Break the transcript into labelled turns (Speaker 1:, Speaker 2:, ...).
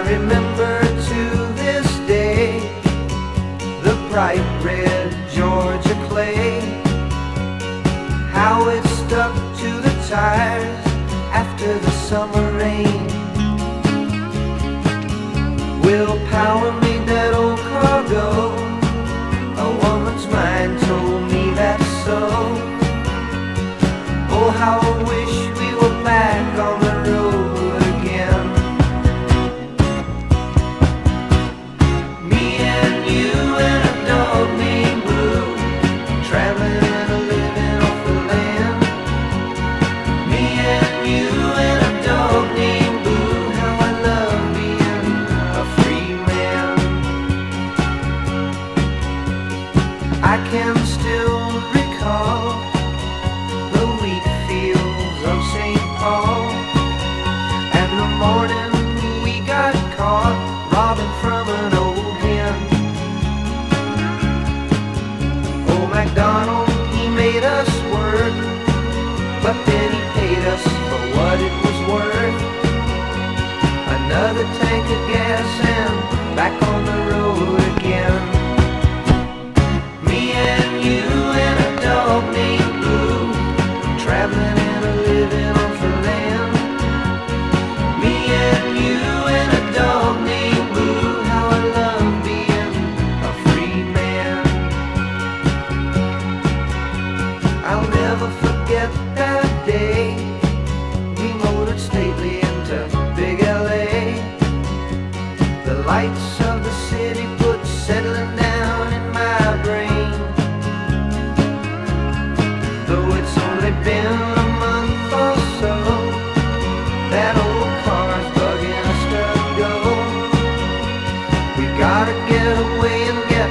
Speaker 1: remember to this day the bright red Georgia clay, how it stuck to the tires after the summer rain. Will power made that old car go? A woman's mind told me that's so. Oh, how I wish we were back on the road again. Me and you and a dog named Blue, traveling and living off the land. Me and you and a dog named Blue, how I love being a free man. I can still recall the wheat fields of St. Paul, and the morning we got caught robbing from an old hen. Old MacDonald, he made us work, but then he paid us for what it was worth. Another tank of gas and back on the road again. Me and you and a dog named Blue, traveling and a living off the land. Me and you and a dog named Blue, how I love being a free man. I'll never forget that day we motored stately into big LA. The lights of the city put settling down in my brain. Though it's only been a month or so, that old car's bugging us to go. We gotta get away and get